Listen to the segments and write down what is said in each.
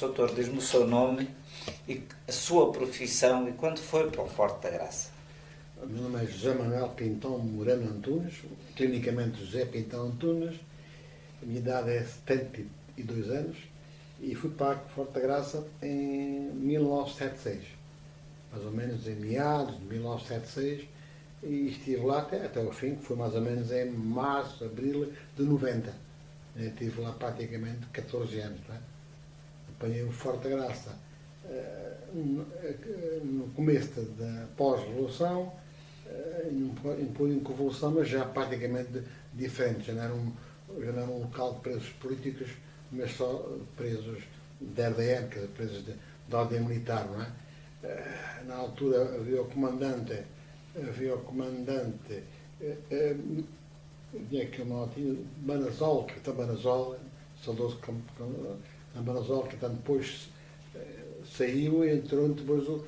Doutor, diz-me o seu nome e a sua profissão e quando foi para o Forte da Graça. O meu nome é José Manuel Pintão Moreno Antunes, clinicamente José Pintão Antunes, a minha idade é 72 anos e fui para o Forte da Graça em 1976, mais ou menos em meados de 1976, e estive lá até o fim, que foi mais ou menos em março, abril de 90. Estive lá praticamente 14 anos. Não é? Apanhei o Forte da Graça no começo da pós-revolução, em convulsão, mas já praticamente diferente. Já não era um local de presos políticos, mas só presos da RDM, quer dizer, presos de ordem militar. Não é? Na altura havia o comandante, tinha aqui uma notinha, Banazol, capitão Banazol, saudoso Banazol, que depois saiu e entrou depois o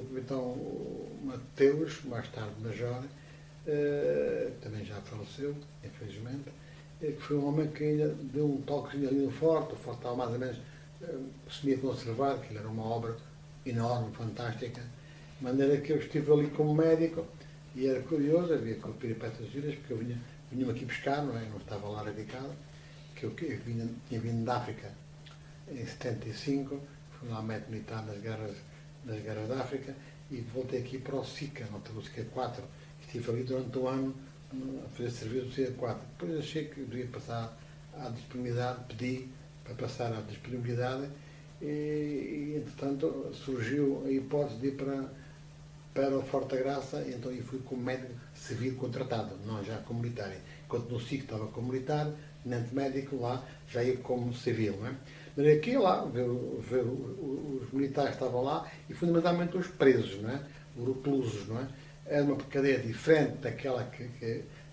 capitão Mateus, mais tarde major, também já faleceu, infelizmente, que foi um homem que ainda deu um toquezinho ali no Forte. O Forte estava mais ou menos semi-conservado, que era uma obra enorme, fantástica, de maneira que eu estive ali como médico e era curioso, havia peripécias giras, porque eu vinha aqui buscar, não estava lá radicado, que eu tinha vindo da África em 75, fui lá médico militar nas guerras da África e voltei aqui para o SICA, no autobus SICA 4. Estive ali durante um ano a fazer serviço do SICA 4. Depois achei que devia passar à disponibilidade, pedi para passar à disponibilidade e entretanto surgiu a hipótese de ir para o Forte da Graça, e então eu fui como médico civil contratado, não já como militar. Enquanto no SIC estava como militar, nem médico, lá já ia como civil. Não é? Mas aqui lá, ver os militares que estavam lá e fundamentalmente os presos, não é? Os reclusos. Não é? Era uma cadeia diferente daquela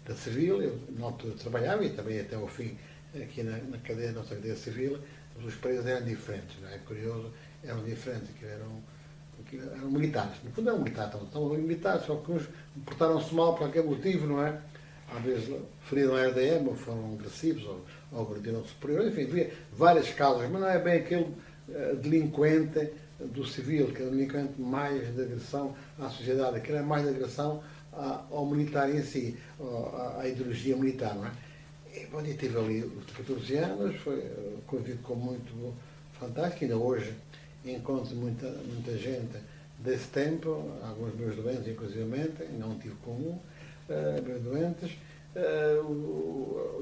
da civil. Eu na altura trabalhava e também até ao fim aqui na nossa cadeia civil, mas os presos eram diferentes. Não é? Curioso, eram diferentes, eram militares. No fundo eram militares, estavam militares, só que uns portaram-se mal por qualquer motivo, não é? Às vezes feriram a RDM, ou foram agressivos, ou agrediram superior, enfim, havia várias causas, mas não é bem aquele delinquente do civil, que é o delinquente mais de agressão à sociedade, aquele é mais de agressão ao militar em si, à ideologia militar, não é? E bom, eu tive ali os 14 anos, convivi com muito fantástico, ainda hoje encontro muita gente desse tempo, alguns meus doentes, inclusivamente, não tive com meus doentes,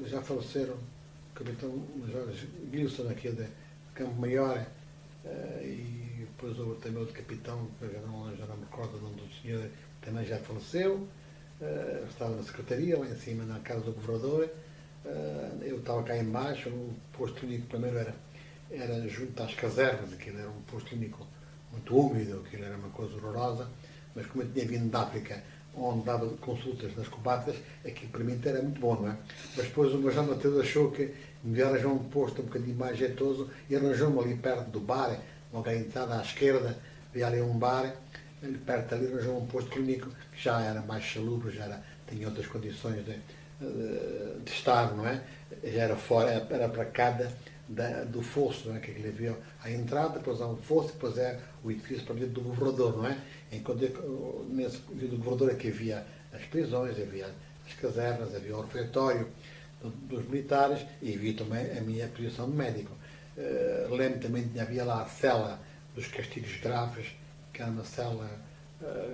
já faleceram o capitão Major Gilson aqui de Campo Maior, e depois houve também outro capitão, que já não me recordo o nome do senhor, também já faleceu. Estava na secretaria, lá em cima, na casa do governador. Eu estava cá embaixo, o posto clínico primeiro era junto às casernas, aquilo era um posto clínico muito úmido, aquilo era uma coisa horrorosa, mas como eu tinha vindo da África, onde dava consultas nas combate, aquilo para mim era muito bom, não é? Mas depois o Major Mateus achou que me arranjou um posto um bocadinho mais jeitoso e arranjou-me ali perto do bar, logo à entrada à esquerda, havia ali um bar, ali perto ali arranjou um posto clínico que já era mais salubre, tinha outras condições de estar, não é? Já era fora, era para cada do fosso, não é? Que aquilo havia à entrada, depois há um fosso, depois é o edifício para dentro do governador, não é? Enquanto nesse do governador é que havia as prisões, havia as casernas, havia o refeitório dos militares e havia também a minha posição de médico. Lembro também que havia lá a cela dos castigos graves, que era uma cela,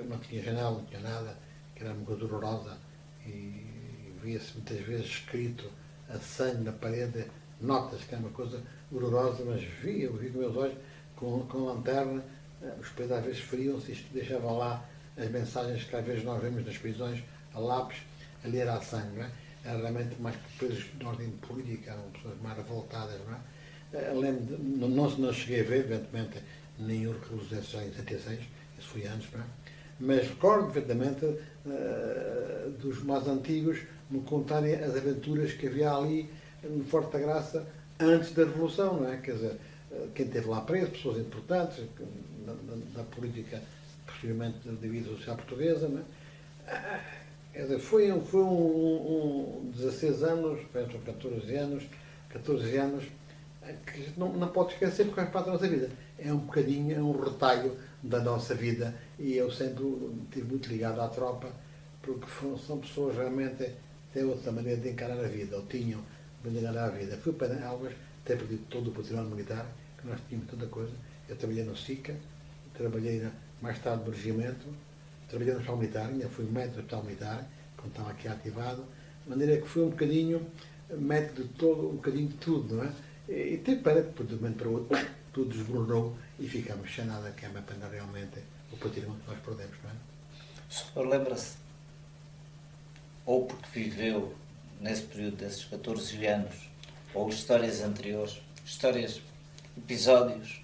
não tinha janela, não tinha nada, que era uma coisa horrorosa e via-se muitas vezes escrito a sangue na parede, notas, que era uma coisa horrorosa, mas eu vi com meus olhos, com lanterna, os presos às vezes feriam-se e deixavam lá as mensagens que às vezes nós vemos nas prisões, a lápis, ali era a sangue, não é? Era realmente mais presos de ordem política, eram pessoas mais revoltadas, não é? Não cheguei a ver, evidentemente, nenhum recurso desses já em 76, isso foi antes, não é? Mas recordo perfeitamente dos mais antigos me contarem as aventuras que havia ali no Forte da Graça antes da Revolução, não é? Quer dizer, quem esteve lá preso, pessoas importantes da política, posteriormente da vida social portuguesa, não é? Quer dizer, foi 16 anos, penso 14 anos, que não pode esquecer porque faz parte da nossa vida. É um bocadinho, é um retalho da nossa vida e eu sempre estive muito ligado à tropa porque são pessoas realmente têm outra maneira de encarar a vida, ou tinham de encarar a vida. Fui para Elvas, ter perdido todo o património militar, que nós tínhamos tanta coisa. Eu trabalhei no SICA, trabalhei mais tarde no regimento, trabalhei no hospital militar, ainda fui médico do hospital militar, quando estava aqui ativado, de maneira que fui um bocadinho médico de todo, um bocadinho de tudo, não é? E tem pena que, de um momento para o outro, tudo desmoronou e ficamos sem nada, que é uma pena realmente o património que nós perdemos, não é? O senhor lembra-se, ou porque viveu nesse período desses 14 anos, ou histórias anteriores, histórias, episódios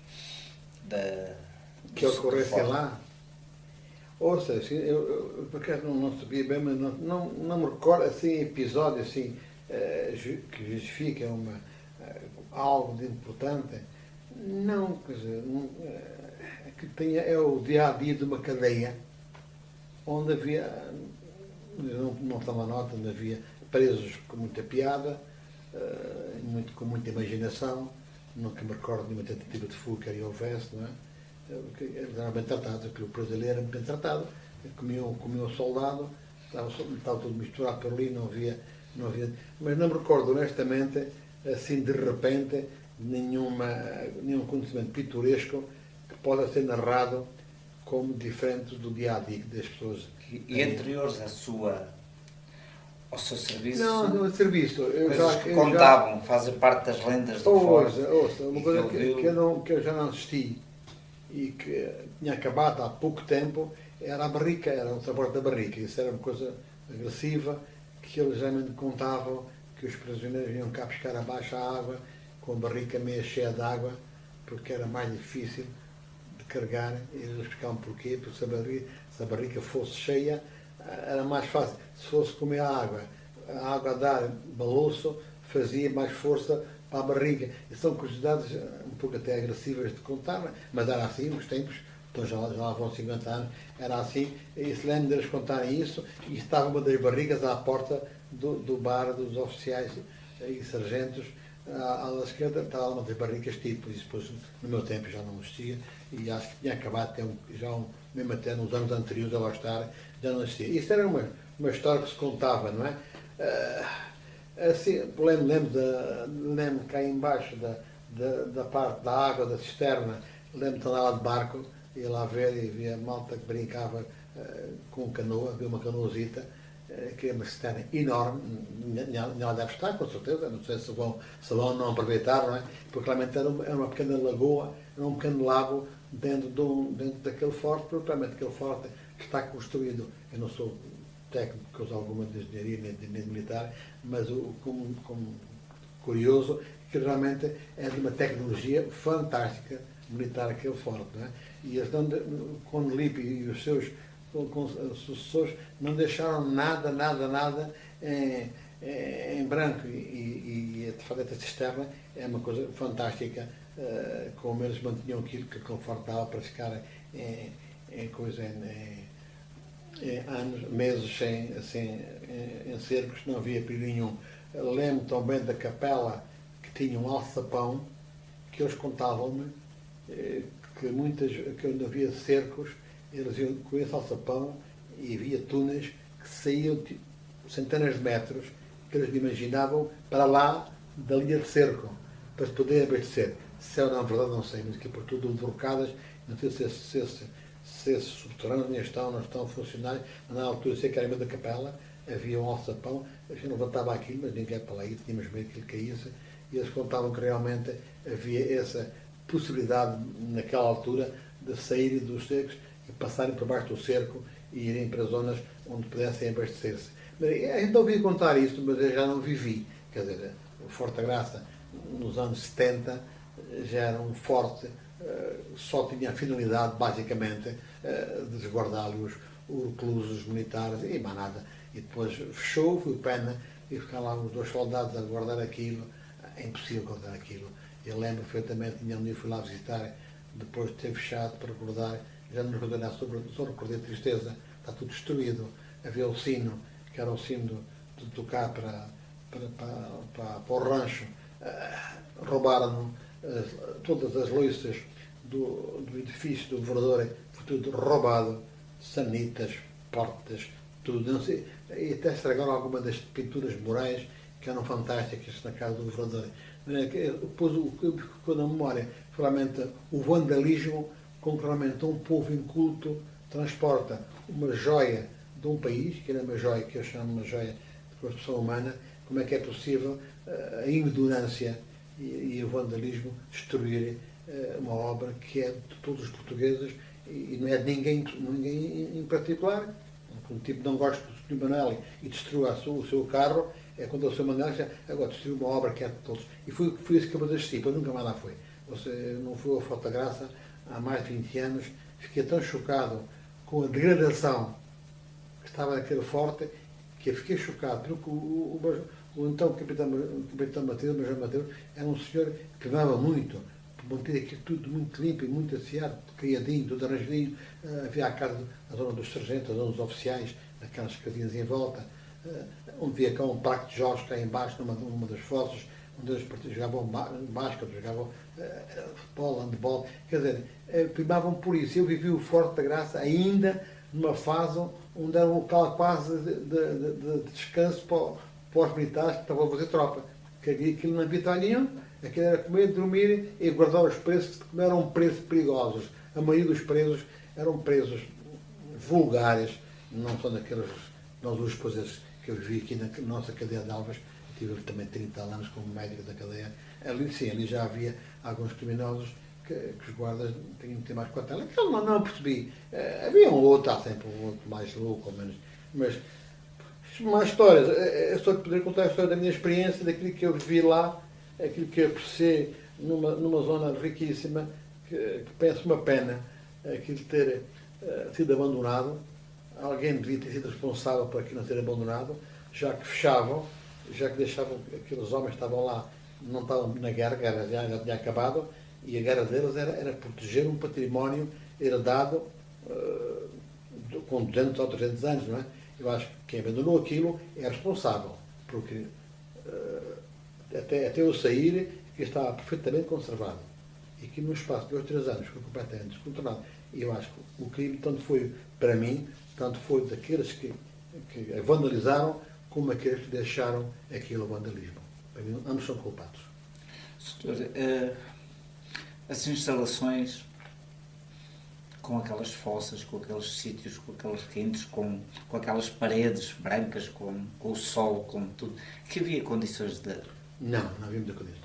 que ocorressem lá? Ou seja, eu por acaso não sabia bem, mas não me recordo assim, episódio assim, que justifica algo de importante. Não, quer dizer, que tenha, é o dia-a-dia de uma cadeia onde havia, não estava nota, onde havia presos com muita piada, com muita imaginação, nunca me recordo de uma tentativa de fuga que houvesse, não é? Eles eram bem tratados, aquele brasileiro era bem tratado, comia o soldado, estava tudo misturado por ali, não havia, mas não me recordo honestamente, assim de repente, nenhum acontecimento pitoresco que possa ser narrado como diferente do dia-a-dia das pessoas. E anteriores ao seu serviço? Não, no serviço. Coisas que contavam, fazem parte das lendas do Forte. Ouça, uma coisa que eu já não assisti e que tinha acabado há pouco tempo era a barrica, era o sabor da barrica. Isso era uma coisa agressiva que eles geralmente contavam que os prisioneiros vinham cá pescar abaixo a água com a barrica meio cheia de água porque era mais difícil de carregar. E eles pescavam porquê? Porque se a barrica fosse cheia era mais fácil. Se fosse comer a água a dar baloço fazia mais força para a barriga. E são curiosidades um pouco até agressivas de contar, mas era assim nos tempos, então já lá vão 50 anos, era assim, e se lembro deles contarem isso, e estava uma das barrigas à porta do bar dos oficiais e sargentos, à esquerda estava uma das barrigas tipo, e depois no meu tempo já não existia, e acho que tinha acabado mesmo até nos anos anteriores a lá estar, já não existia. Isso era uma história que se contava, não é? Assim, lembro cá embaixo da parte da água, da cisterna, lembro de andar lá de barco, ia lá ver e via malta que brincava com canoa, havia uma canoazita, que é uma cisterna enorme, ela deve estar, com certeza, não sei se vão não aproveitar, não é? Porque realmente era uma pequena lagoa, era um pequeno lago dentro daquele forte, porque realmente aquele forte que está construído, eu não sou técnico que usa alguma de engenharia nem de militar, mas como curioso, que realmente é de uma tecnologia fantástica militar aquele forte, não é? E eles com Lipe e os seus sucessores não deixaram nada em branco e de fato esta cisterna é uma coisa fantástica, como eles mantinham aquilo que confortava para ficar em anos, meses em cercos, não havia perigo nenhum. Lembro também da capela que tinha um alçapão, que eles contavam-me que onde havia cercos, eles iam com esse alçapão e havia túneis que saíam centenas de metros, que eles imaginavam para lá da linha de cerco, para se poderem abastecer. Se é ou não verdade, não sei, mas aqui por tudo derrocadas, não sei se esses subterrâneos não estão funcionais. Na altura, sei que era meio da capela, havia um alçapão, a gente levantava aquilo, mas ninguém para lá ia, tínhamos medo que ele caísse, e eles contavam que realmente havia essa possibilidade, naquela altura, de saírem dos cercos e passarem por baixo do cerco e irem para zonas onde pudessem abastecer-se. A gente ouvia contar isso, mas eu já não vivi. Quer dizer, o Forte da Graça, nos anos 70, já era um forte, só tinha a finalidade, basicamente, de resguardar ali os reclusos militares e mais nada. E depois fechou, foi pena, e ficaram lá os 2 soldados a guardar aquilo. É impossível guardar aquilo. Eu lembro perfeitamente, tinha um dia fui lá visitar, depois de ter fechado, para recordar, já não me recordei nada, só recordei tristeza, está tudo destruído. Havia o sino, que era o sino de tocar para o rancho, roubaram todas as loiças do edifício do governador, foi tudo roubado, sanitas, portas, tudo, não sei, e até estragaram algumas das pinturas murais que eram fantásticas na casa do governador. Depois o que ficou na memória foi realmente o vandalismo com que realmente um povo inculto transporta uma joia de um país, que era uma joia que eu chamo uma joia de construção humana. Como é que é possível a ignorância e o vandalismo destruir uma obra que é de todos os portugueses e não é de ninguém em particular? Um tipo não gosta do Sr. Manelli e destrua o seu carro, é quando o Sr. Manelli já agora destruiu uma obra que é de todos. E foi isso que eu abasteci, depois nunca mais lá foi. Não foi a Fotograça há mais de 20 anos, fiquei tão chocado com a degradação que estava naquele forte, que eu fiquei chocado, porque o então capitão Mateus, Major Mateus, era um senhor que amava muito, por manter aquilo tudo muito limpo e muito asseado, criadinho, tudo arranjadinho. Havia a zona dos sargentos, a zona dos oficiais, aquelas casinhas em volta, onde havia cá um parque de jogos cá embaixo, numa das fossas, onde eles jogavam basquete, jogavam futebol, handebol, quer dizer, primavam por isso. Eu vivi o Forte da Graça ainda numa fase onde era um local quase de descanso para os militares que estavam a fazer tropa. Que aquilo não havia trabalho nenhum, aquilo era comer, dormir e guardar os presos, que não eram presos perigosos. A maioria dos presos eram presos vulgares, não são daqueles, nós duas coisas que eu vivi aqui na nossa cadeia de Alvas, tive também 30 anos como médico da cadeia, ali sim, ali já havia alguns criminosos que os guardas tinham que ter mais cautela. Que eu não percebi. Havia um outro, há sempre um outro mais louco ou menos, mas mais histórias. Eu só te poder contar a história da minha experiência, daquilo que eu vivi lá, aquilo que eu apreciei numa zona riquíssima, que penso uma pena aquilo ter sido abandonado. Alguém devia ter sido responsável por aquilo não ser abandonado, já que fechavam, já que deixavam, aqueles homens estavam lá, não estavam na guerra, a guerra já tinha acabado, e a guerra deles era proteger um património herdado com 200 ou 300 anos, não é? Eu acho que quem abandonou aquilo é responsável, porque até eu sair, que estava perfeitamente conservado. E que no espaço de 2 ou 3 anos foi completamente descontrolado. E eu acho que o crime tanto foi para mim, tanto foi daqueles que vandalizaram, como aqueles que deixaram aquele vandalismo. Para mim, ambos são culpados. Doutor, as instalações com aquelas fossas, com aqueles sítios, com aqueles requintes, com aquelas paredes brancas, com o sol, com tudo, que havia condições de... Não havia muita condições.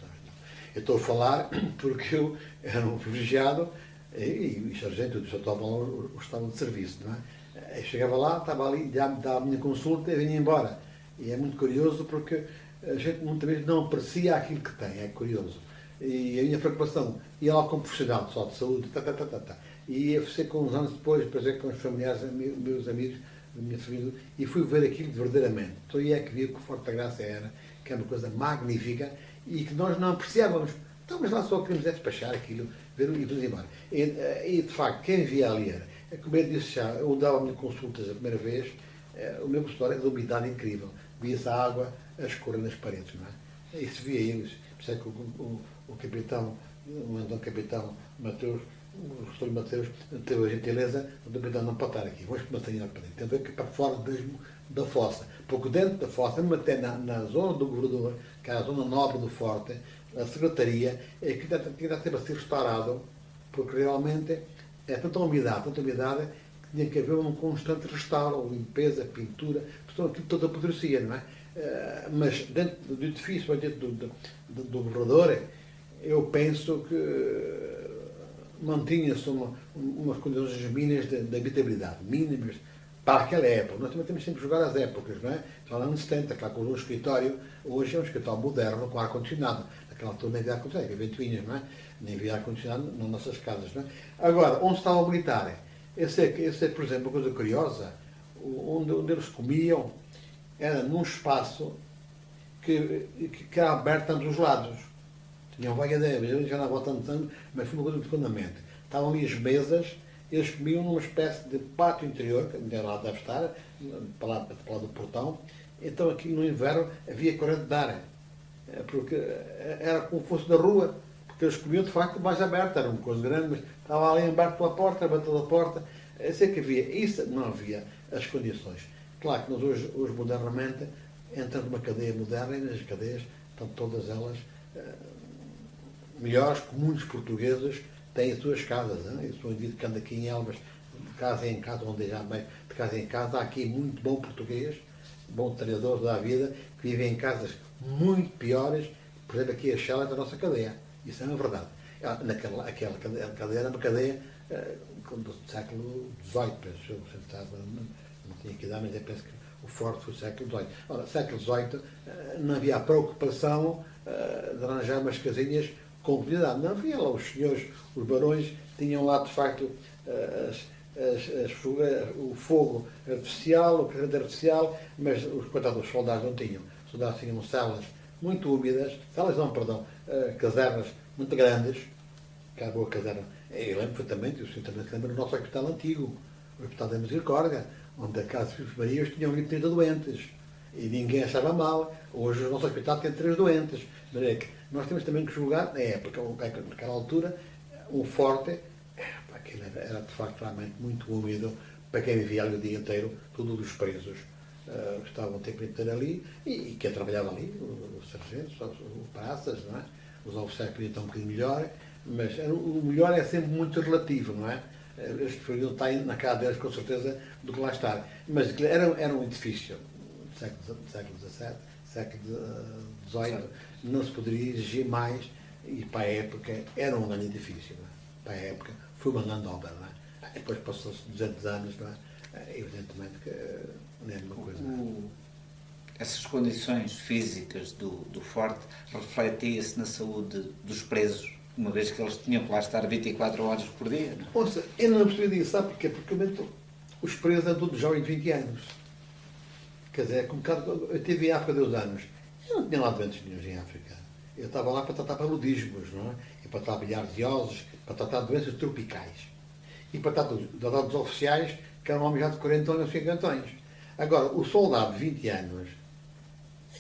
Eu estou a falar porque eu era um privilegiado e o sargento só estavam lá o estado de serviço, não é? Eu chegava lá, estava ali, dava a minha consulta e vinha embora. E é muito curioso porque a gente muitas vezes não aprecia aquilo que tem, é curioso. E a minha preocupação, ia lá como profissional só de saúde, e ia ser com uns anos depois, com os familiares, meus amigos, da minha família, e fui ver aquilo verdadeiramente. Então aí é que vi que o Forte da Graça era, que é uma coisa magnífica e que nós não apreciávamos. Então, mas lá só queríamos despachar aquilo, ver e vamos embora. E de facto, quem via ali era, como eu disse já, eu dava-me consultas a primeira vez, o meu consultório era de umidade incrível. Via-se a água a escorrer nas paredes, não é? Isso via eu, por isso que o capitão, o então capitão Mateus, o professor Mateus, teve a gentileza, o capitão não pode estar aqui, vamos manter para dentro. Tem que ir para fora mesmo da fossa, porque dentro da fossa, mesmo até na zona do governador, que é a zona nobre do forte, a secretaria, é que ainda teve a ser restaurado, porque realmente é tanta umidade, que tinha que haver um constante restauro, limpeza, pintura, portanto, aquilo toda apodrecia, não é? Mas dentro do edifício, dentro do governador, eu penso que mantinha-se umas condições mínimas de habitabilidade, mínimas para aquela época. Nós também temos sempre que jogar as épocas, não é? Só nos anos 70, claro, com o escritório, hoje é um escritório moderno, com ar-condicionado. naquela altura nem havia ar-condicionado, havia ventoinhas, não é? Nem havia ar-condicionado nas nossas casas, não é? Agora, onde estava o militar? Esse é, por exemplo, uma coisa curiosa, onde eles comiam era num espaço que era aberto a ambos os lados. Tinham vaga de eu já não vou tanto, mas foi uma coisa profundamente. Estavam ali as mesas, eles comiam numa espécie de pátio interior, que lá deve estar, para lá do portão. Então aqui no inverno havia corrente de ar, porque era como se fosse da rua, porque eles comiam de facto mais aberto, era uma coisa grande, mas estava ali embaixo pela porta, bateu a porta. Eu sei que havia, isso não havia as condições. Claro que nós hoje modernamente, entramos numa cadeia moderna e nas cadeias estão todas elas melhores, que muitos portugueses têm as suas casas. Eu sou um indivíduo que anda aqui em Elvas, de casa em casa, onde já bem, de casa em casa, há aqui muito bom português, bom treinador da vida, que vivem em casas muito piores, por exemplo, aqui a Shell da nossa cadeia. Isso é uma verdade. Aquela cadeia era uma cadeia do século XVIII, não tinha que dar, mas eu penso que o forte foi o século XVIII. Ora, século XVIII não havia a preocupação de arranjar umas casinhas com qualidade. Não havia lá os senhores, os barões, tinham lá de facto o fogo artificial, o corrente artificial, mas os coitados dos soldados não tinham. Os soldados tinham celas muito úmidas, casernas muito grandes, que era boa caserna. Eu lembro perfeitamente, o senhor também se lembra do nosso hospital antigo, o Hospital da Misericórdia, onde a Casa de Filhos Marias tinham 30 doentes. E ninguém achava mal. Hoje o nosso hospital tem 3 doentes. Mas é que nós temos também que julgar, na época, naquela altura, um forte, aquilo era de facto realmente muito úmido para quem vivia ali o dia inteiro, todos os presos estavam o tempo inteiro ali, e quem trabalhava ali, os sargentos, os praças, não é? Os oficiais podiam estar um bocadinho melhor, mas o melhor é sempre muito relativo, não é? Eles preferiam estar na casa deles, com certeza, do que lá estar. Mas era um edifício do século XVII, século XVIII, não se poderia exigir mais, e para a época era um grande edifício, não é? Para a época foi uma grande obra, não é? Depois passou-se 200 anos, não é? Evidentemente que não é a mesma coisa. Essas condições físicas do forte refletia-se na saúde dos presos, uma vez que eles tinham que lá estar 24 horas por dia. Não? Ouça, eu não percebi disso, sabe porquê? Porque os presos eram todos jovens de 20 anos. Quer dizer, eu estive em África 2 anos. Eu não tinha lá doentes nenhum em África. Eu estava lá para tratar paludismos, não é? E para tratar bilharzioses, para tratar doenças tropicais. E para tratar dos oficiais, que eram homens já de 40 anos, 50 anos. Agora, o soldado de 20 anos,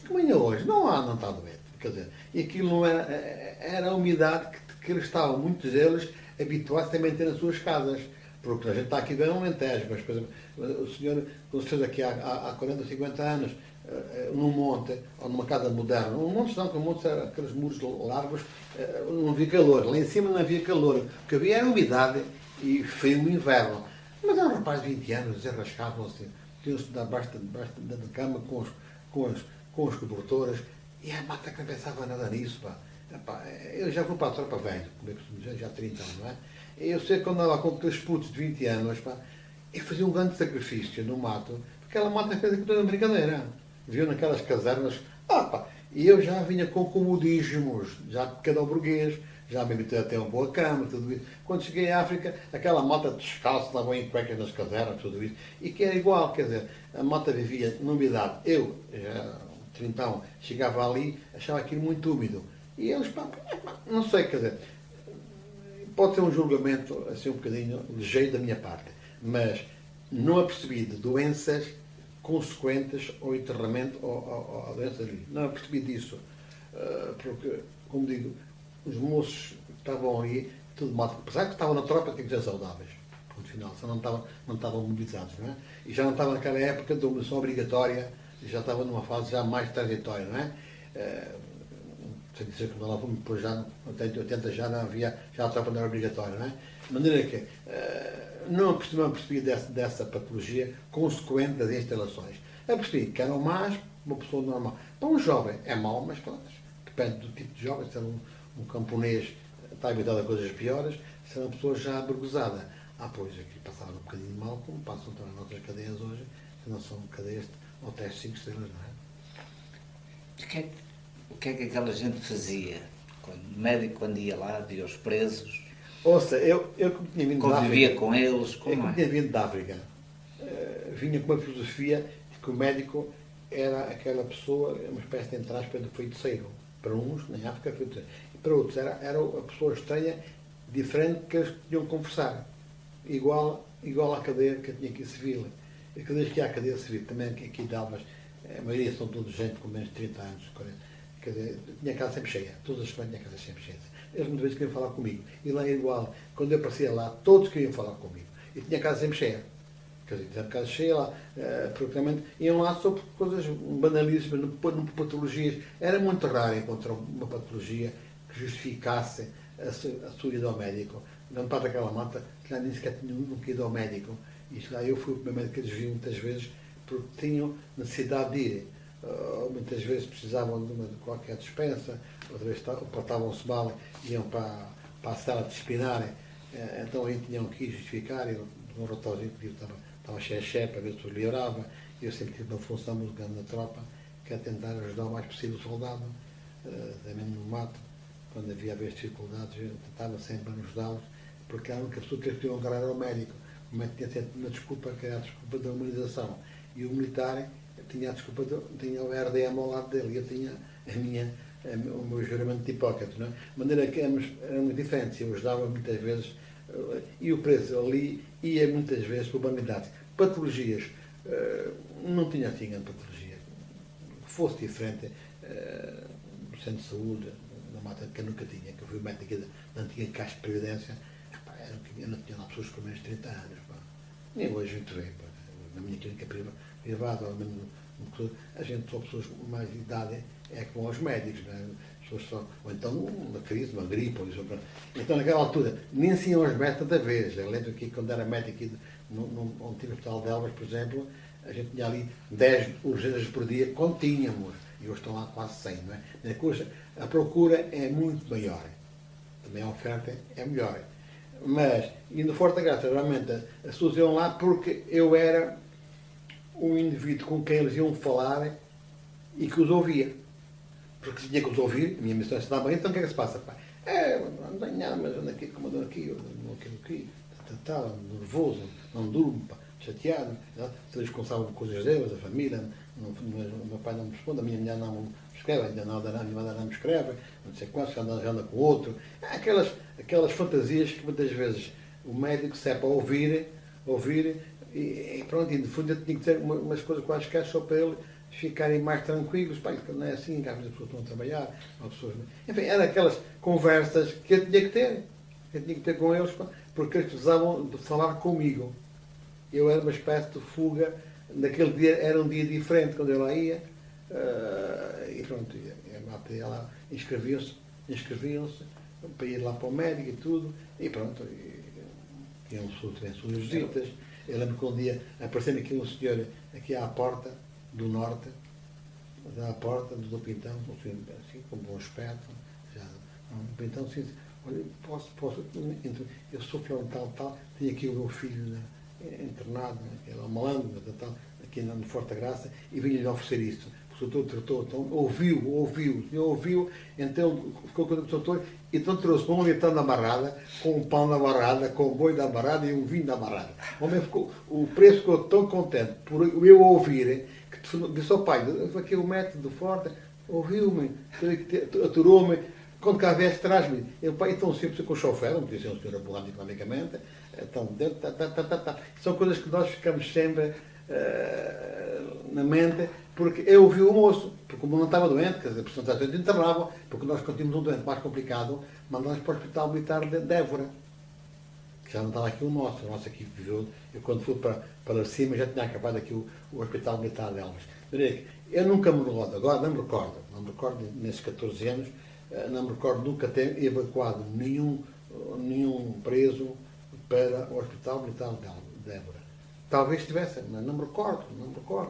como ainda hoje, não está doente. Quer dizer, e aquilo não era a umidade que eles estavam, muitos deles, habituados também a ter nas suas casas. Porque a gente está aqui bem no Alentejo, mas, por exemplo, o senhor, com certeza, aqui há 40, 50 anos, num monte, ou numa casa moderna, um monte não, porque um monte era aqueles muros largos, não havia calor. Lá em cima não havia calor. O que havia era umidade e frio no inverno. Mas era um rapaz de 20 anos, desenrascavam-se, tinham-se debaixo da cama com os cobertores, e a mata que não pensava nada nisso, pá. Epá, eu já vou para a tropa velho, já há 30 anos, não é? Eu sei que quando andava com aqueles putos de 20 anos, pá, eu fazia um grande sacrifício no mato, porque aquela mata fez aqui toda uma brincadeira. Viu naquelas casernas, pá, e eu já vinha com comodismos, já de cada burguês, já me habituei até uma boa cama, tudo isso. Quando cheguei à África, aquela mata descalço, estavam em cuecas nas casernas, tudo isso, e que era igual, quer dizer, a mata vivia numa umidade. Eu, já, então, chegava ali, achava aquilo muito úmido. E eles, pá, não sei, quer dizer, pode ser um julgamento assim um bocadinho ligeiro da minha parte, mas não apercebi de doenças consequentes ao enterramento ou à doença ali. Não apercebi disso, porque, como digo, os moços estavam ali, tudo mal, apesar que estavam na tropa, tinham que ser saudáveis, ponto final, só não estavam mobilizados, não é? E já não estavam naquela época de mobilização obrigatória, já estavam numa fase já mais transitória, não é? Sem dizer que quando lá fomos, depois já, em 80 já não havia, já a tropa não era obrigatória, não é? De maneira que não percebi dessa patologia consequente das instalações. Eu percebi que eram más, uma pessoa normal. Para um jovem é mau, mas pronto, depende do tipo de jovem, se é um camponês está habituado a coisas piores, se é uma pessoa já aburguesada. Pois, aqui passaram um bocadinho mal, como passam também as nossas cadeias hoje, que não são cadeias de hotéis 5 estrelas, não é? O que é que aquela gente fazia O médico, quando ia lá, via os presos, Ouça, eu como tinha vindo da convivia África, com eles, eu como como é? tinha vindo da África, vinha com uma filosofia de que o médico era aquela pessoa, uma espécie de, entre aspas, de feiticeiro. Para uns, na África, feiticeiro. E para outros, era a pessoa estranha, diferente, que eles tinham que conversar. Igual à cadeia que eu tinha aqui civil. E cadeias que há a cadeia civil, também aqui de Almas, a maioria são todos gente com menos de 30 anos, 40. Quer dizer, tinha a casa sempre cheia, todas as semanas tinha a casa sempre cheia. Eles muitas vezes queriam falar comigo. E lá era igual, quando eu aparecia lá, todos queriam falar comigo. E tinha a casa sempre cheia. Quer dizer, tinha a casa cheia lá, porque realmente iam lá sobre coisas banalíssimas, não patologias. Era muito raro encontrar uma patologia que justificasse a sua ida ao médico. Não para daquela mata, que lá nem sequer tinha nunca ido ao médico. E lá eu fui o primeiro médico que eles viam muitas vezes, porque tinham necessidade de ir. Muitas vezes precisavam de qualquer dispensa, outra vez portavam-se mal, iam para a sala disciplinar, então aí tinham que justificar, e um relatório que estava cheio para ver se melhorava. Eu sempre tive uma função muito grande na tropa, que é tentar ajudar o mais possível o soldado, também no mato, quando havia dificuldades, eu tentava sempre ajudá-los, porque a única pessoa que eles queriam agarrar era o médico. O médico tinha sempre uma desculpa, que era a desculpa da humanização, e o militar tinha a desculpa, tinha o RDM ao lado dele, e eu tinha o meu juramento de Hipócrates, não é? De maneira que éramos muito diferentes. Eu ajudava muitas vezes, e o preso ali ia muitas vezes por banalidades. Patologias, não tinha assim grande patologia. Que fosse diferente, do centro de saúde, da mata, que eu nunca tinha, que eu fui médico aqui da antiga Caixa de Previdência, eu não tinha lá pessoas com menos de 30 anos. Pá. Nem hoje a gente vê, pá. Na minha clínica privada, a gente só pessoas com mais idade é que vão aos médicos, não é? Ou então uma crise, uma gripe, ou isso. Então naquela altura, nem se iam aos médicos tanta vez. Eu lembro que quando era médico aqui, onde tive o Hospital de Elvas, por exemplo, a gente tinha ali 10 urgências por dia, quando tínhamos, e hoje estão lá quase 100, não é? A procura é muito maior, também a oferta é melhor. Mas, e no Forte da Graça, realmente, as pessoas iam lá porque eu era um indivíduo com quem eles iam falar e que os ouvia. Porque se tinha que os ouvir, a minha missão é estudar bem, então o que é que se passa? Pá? Não tenho nada, mas ando aqui com uma dor aqui, aqui, nervoso, não durmo, pá, chateado. Estou responsável por coisas deles, da família, o meu pai não me responde, a minha mulher não me escreve, ainda não me escreve, não sei quantos, já anda com o outro. Aquelas fantasias que muitas vezes o médico se é para ouvir e pronto, e no fundo eu tinha que ter umas coisas quaisquer só para ele ficarem mais tranquilos, pá, não é assim, que às vezes as pessoas estão a trabalhar, enfim, eram aquelas conversas que eu tinha que ter com eles, pá, porque eles precisavam de falar comigo. Eu era uma espécie de fuga, naquele dia era um dia diferente, quando eu lá ia, e pronto, ia lá, inscreviam-se para ir lá para o médico e tudo, e pronto, tinham as suas visitas. Eu lembro que um dia apareceu-me aqui um senhor aqui à porta do norte, à porta do Pintão, assim, com bom aspecto, Pintão, assim, olha, posso, eu sou fulano tal, tenho aqui o meu filho internado, ele é um malandro, aqui no Forte da Graça, e vinha-lhe oferecer isto. O doutor tratou, então, ouviu, então ficou com o doutor, então trouxe uma leitão da barrada, com um pão da barrada, com um boi da barrada e um vinho da barrada. O preço ficou tão contente por eu ouvir, que disse ao pai, aqui o método forte, ouviu-me, aturou-me, quando cá vieste, traz-me. E o pai, então sempre com o chofer, não podia ser um senhor abulado economicamente, então, são coisas que nós ficamos sempre na mente, porque eu ouvi o moço, porque como não estava doente, quer dizer, a pessoa estava internava, porque nós quando tínhamos um doente mais complicado, mandámos para o Hospital Militar de Évora, que já não estava aqui o nosso aqui viveu, eu quando fui para cima já tinha acabado aqui o Hospital Militar de Elvas. Eu nunca me recordo, agora não me recordo nesses 14 anos, não me recordo nunca ter evacuado nenhum preso para o Hospital Militar de Évora. Talvez tivesse, mas não me recordo,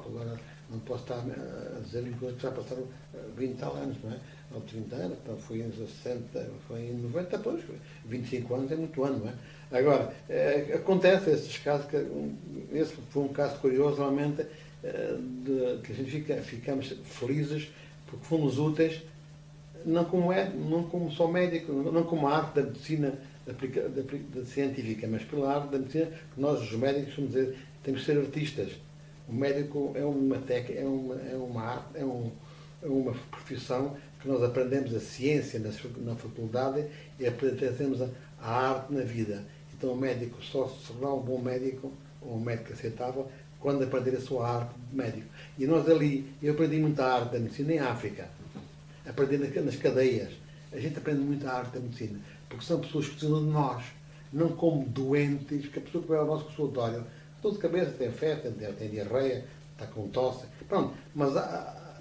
agora não posso estar a dizer coisas que já passaram 20 e tal anos, não é? Ou 30 anos, então foi em 60, foi em 90, depois, 25 anos é muito ano, não é? Agora, acontece esses casos, esse foi um caso curioso, realmente, que a gente ficamos felizes porque fomos úteis não como só médico, não como a arte da medicina da científica, mas pela arte da medicina, que nós, os médicos, temos que ser artistas. O médico é uma técnica, é uma arte, é uma profissão que nós aprendemos a ciência na faculdade e aprendemos a arte na vida. Então o médico só se será um bom médico, ou um médico aceitável, quando aprender a sua arte de médico. E nós ali, eu aprendi muita arte da medicina em África, aprendi nas cadeias. A gente aprende muita arte da medicina, porque são pessoas que precisam de nós, não como doentes, porque a pessoa que vai ao nosso consultório, dor de cabeça, tem febre, tem diarreia, está com tosse, pronto, mas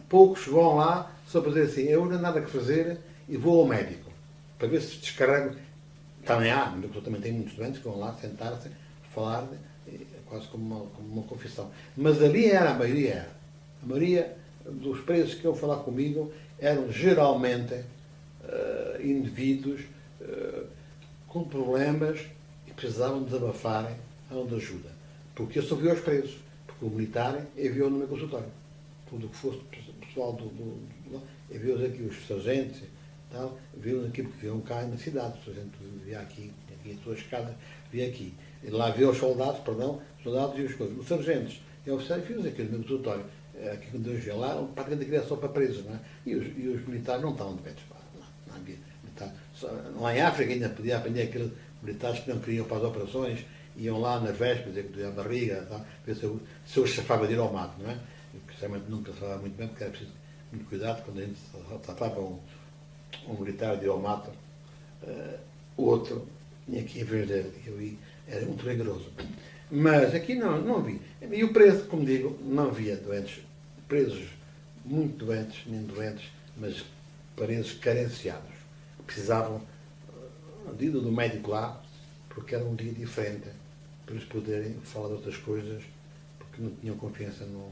poucos vão lá só para dizer assim, eu não tenho nada que fazer e vou ao médico, para ver se descarrego. Também há, mas eu também tenho muitos doentes que vão lá sentar-se, falar, quase como uma confissão. Mas ali era a maioria. A maioria dos presos que iam falar comigo eram geralmente indivíduos com problemas e precisavam desabafar de ajuda. Porque eu só vi aos presos, porque o militar enviou no meu consultório. Tudo o que fosse pessoal enviou-os aqui, os sargentos, tal, viu aqui, porque viam cá na cidade, o sargento via aqui as suas casas, via aqui. E lá viu os soldados e os coisas. Os sargentos e oficiais viu-os aqui no meu consultório. Aqui quando eu ia lá, praticamente aquilo era só para presos, não é? E os militares não estavam doentes, não havia militar. Lá em África ainda podia apanhar aqueles militares que não queriam para as operações, iam lá nas vésperas, que doía a barriga, tal, ver se eu chafava de ir ao mato, não é? Que realmente nunca se falava muito bem, porque era preciso muito cuidado quando a gente tratava um militar de ir ao mato, o outro tinha que ir ver dele, era muito rigoroso. Mas aqui não vi. E o preso, como digo, não havia doentes, presos muito doentes, nem doentes, mas presos carenciados. Precisavam do médico lá, porque era um dia diferente, para eles poderem falar de outras coisas, porque não tinham confiança no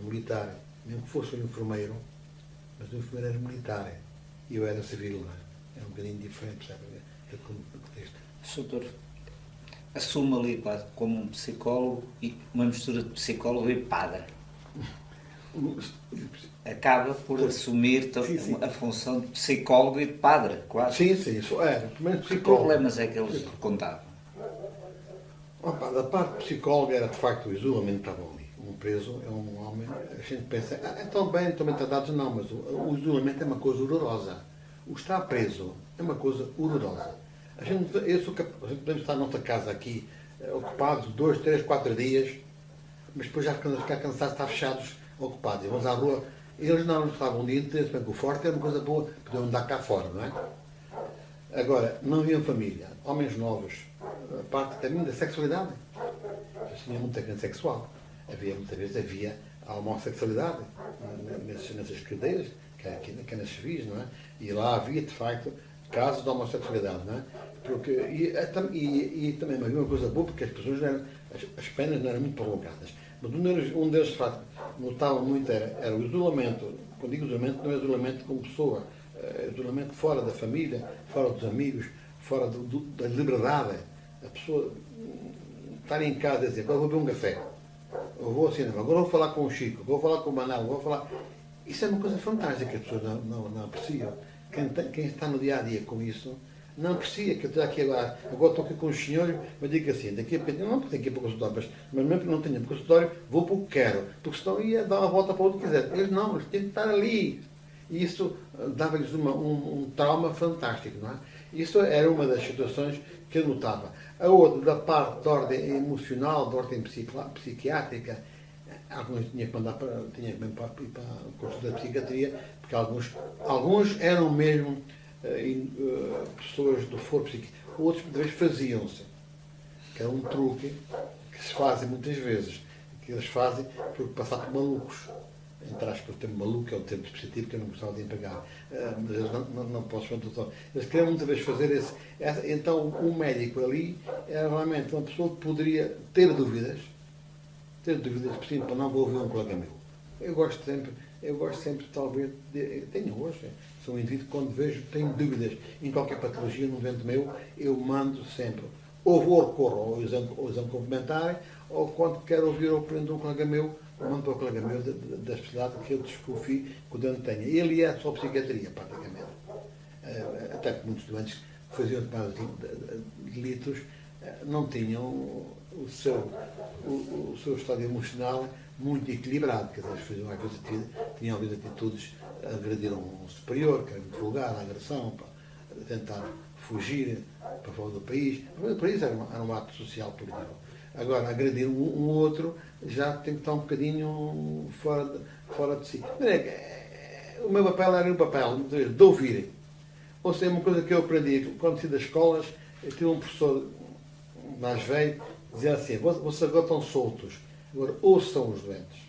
militar. Mesmo que fosse um enfermeiro, mas o enfermeiro era militar e eu era civil, não é? Era um bocadinho diferente, sabe? É como o contexto. Doutor, assume ali como um psicólogo, e uma mistura de psicólogo e padre. Acaba por assumir sim. a função de psicólogo e de padre, quase. Sim, isso era. Que problemas é que eles contavam? Da parte psicóloga era de facto o isolamento que estava ali. Um preso é um homem, a gente pensa, estão bem tratados, não, mas o isolamento é uma coisa horrorosa. O estar preso é uma coisa horrorosa. A gente podemos estar na nossa casa aqui, ocupados 2, 3, 4 dias, mas depois já ficamos a ficar cansados, estar fechados, ocupados. E vamos à rua. Eles não estavam um dia inteiro, se bem que o forte era uma coisa boa, podiam andar cá fora, não é? Agora, não haviam família, homens novos, a parte também da sexualidade. Eles tinham muita grande sexual. Muitas vezes havia a homossexualidade nessas cadeias, que é nas civis, não é? E lá havia, de facto, casos de homossexualidade, não é? E também havia uma coisa boa, porque as pessoas as penas não eram muito prolongadas. Mas um deles, de facto, notava muito era o isolamento. Quando digo isolamento, não é isolamento como pessoa, é isolamento fora da família, fora dos amigos, fora da liberdade. A pessoa estar em casa e dizer, agora vou beber um café, eu vou ao cinema, agora vou falar com o Chico, vou falar com o Manel, vou falar... Isso é uma coisa fantástica que as pessoas não apreciam. Quem está no dia a dia com isso não aprecia, que eu estou aqui agora estou aqui com os senhores, mas digo assim, daqui a pouco, não tenho que ir para o consultório, mas mesmo que não tenha para o consultório, vou para o que quero, porque senão ia dar uma volta para onde quiser. Eles não, eles têm que estar ali. E isso dava-lhes um trauma fantástico, não é? Isso era uma das situações que eu notava. A outra, da parte de ordem emocional, de ordem psiquiátrica, alguns tinha que mandar para o curso da psiquiatria, porque alguns eram mesmo pessoas do foro psíquico. Outros, muitas vezes, faziam-se. Que é um truque que se fazem muitas vezes. Que eles fazem porque passar por malucos. Entre aspas, o termo maluco é um termo dispositivo que eu não gostava de empregar. Mas eles não posso falar. Eles queriam muitas vezes fazer então, um médico ali era realmente uma pessoa que poderia ter dúvidas, por exemplo, não vou ouvir um colega meu. Eu gosto sempre, talvez, tenho hoje, sou um indivíduo que quando vejo, tenho dúvidas em qualquer patologia num doente meu, eu mando sempre, ou vou recorrer ao exame complementar, ou quando quero ouvir a opinião de um colega meu, mando para o colega meu da especialidade que eu desconfio que o doente tenha. Ele é só psiquiatria, praticamente. Até que muitos doentes que faziam tomadas de litros não tinham o seu estado emocional muito equilibrado, quer dizer, faziam, às vezes, tinham havido atitudes a agredir um superior, que era muito vulgar, a agressão, para tentar fugir para fora do país. O país era um ato social político. Agora, agredir um outro já tem que estar um bocadinho fora de si. O meu papel era o papel, muitas vezes, de ouvir. Ou seja, uma coisa que eu aprendi quando saí das escolas, eu tive um professor mais velho, dizia assim: vocês agora estão soltos, agora ouçam os doentes,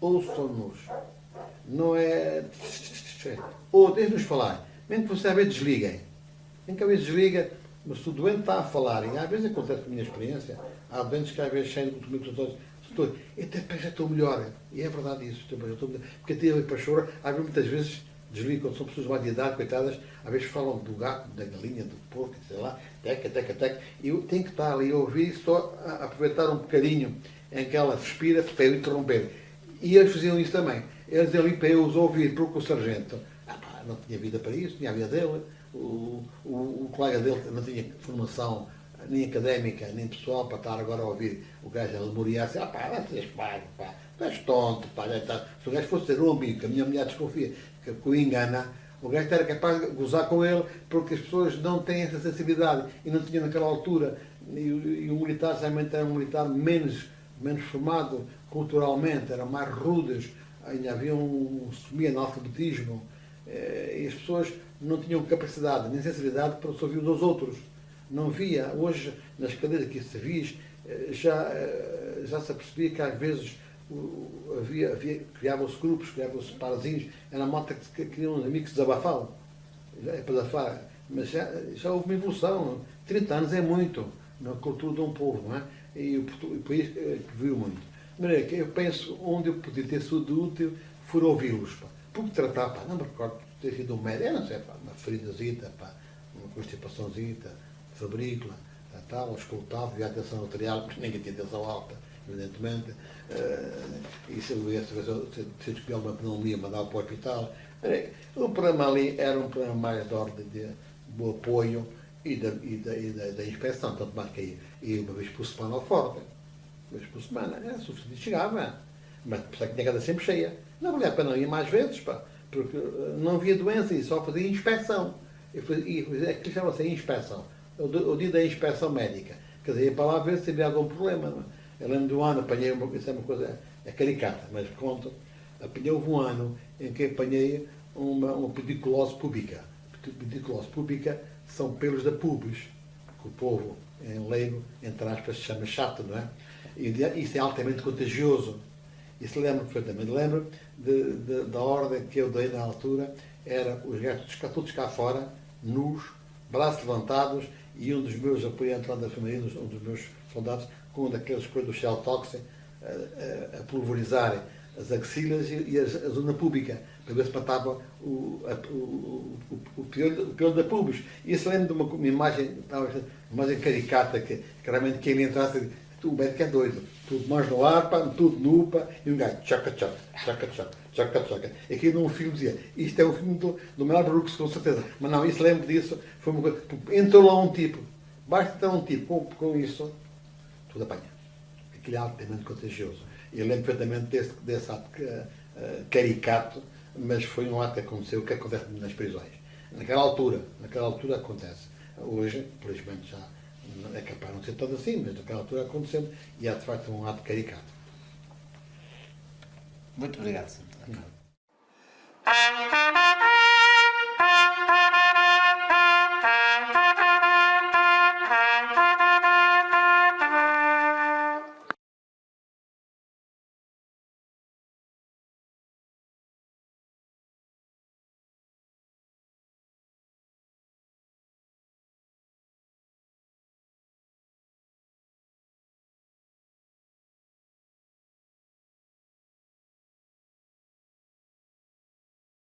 ouçam-nos. Não é. Ou deixem-nos falar, mesmo que vocês às vezes desliguem. Nem que às vezes desliga, mas se o doente está a falar, e às vezes acontece com a minha experiência, há doentes que às vezes saem do microfone, eu até já estou melhor. E é verdade isso, já estou melhor. Porque até ali para chorar, às vezes muitas vezes desligo, quando são pessoas mais de idade, coitadas, às vezes falam do gato, da galinha, do porco, sei lá, teca. E eu tenho que estar ali a ouvir, só a aproveitar um bocadinho em que ela respira para eu interromper. E eles faziam isso também. Eles ali para eu os ouvir, porque o sargento não tinha vida para isso, tinha a vida dele. O colega dele não tinha formação nem académica, nem pessoal para estar agora a ouvir o gajo a lemuriar assim: vai ser pago, estás tonto, se o gajo fosse ter um amigo, que a minha mulher desconfia, que o engana, o gajo era capaz de gozar com ele, porque as pessoas não têm essa sensibilidade e não tinham naquela altura. E o militar realmente era um militar menos formado culturalmente, eram mais rudes, ainda havia um semi-analfabetismo, e as pessoas não tinham capacidade nem sensibilidade para se ouvir uns aos outros. Não via, hoje, nas cadeiras que se via, já se apercebia que às vezes criavam-se grupos, criavam-se parzinhos, era uma malta que queriam uns amigos que desabafavam. É para desabafar, mas já houve uma evolução. 30 anos é muito na cultura de um povo, não é? E o país viu muito. De maneira que eu penso, onde eu podia ter sido útil, for ouvi-los. Porque tratar, não me recordo de ter sido um médico, não sei, uma feridazita, uma constipaçãozita, fabrícula, escutado, via atenção arterial, porque ninguém tinha atenção alta, evidentemente. E se eu descobri alguma pneumonia, mandava para o hospital. O programa ali era um programa mais de ordem do apoio e da inspeção, tanto mais que ia uma vez por semana ao Forte. Uma vez por semana, era suficiente, chegava, mas que tinha a casa sempre cheia. Não valia a pena ir mais vezes, porque não havia doença e só fazia inspeção. Aquilo chama-se inspeção. O dia da inspeção médica. Quer dizer, ia para lá ver se havia algum problema. Não é? Eu lembro de um ano, apanhei isso é uma coisa, é caricata, mas conto, houve um ano em que apanhei uma pediculose púbica. Pediculose púbica são pelos da pubis, que o povo, em leigo, entre aspas, se chama chato, não é? E isso é altamente contagioso. Isso lembro perfeitamente. Lembro da ordem que eu dei na altura, era os gajos todos cá fora, nus, braços levantados, e um dos meus apoiantes lá da família, um dos meus soldados, com um daqueles coisas do Shell Toxin, a pulverizar as axilas e a zona pública, para ver se matava o piolho da pubis. E isso lembro de uma imagem caricata, que realmente quem entrasse, o médico é doido, tudo mãos no ar, tudo nu, e um gajo, tchaca. Aqui num filme dizia, isto é um filme do Mel Brooks, com certeza. Mas não, isso lembro disso, foi uma coisa, entrou lá um tipo, basta entrar um tipo com isso, tudo apanha. Aquilo é altamente contagioso. Eu lembro perfeitamente desse ato caricato, mas foi um ato que aconteceu, que acontece nas prisões. Naquela altura acontece. Hoje, felizmente, já é capaz de não ser todo assim, mas naquela altura aconteceu, e é de facto um ato caricato. Muito obrigado, Sr.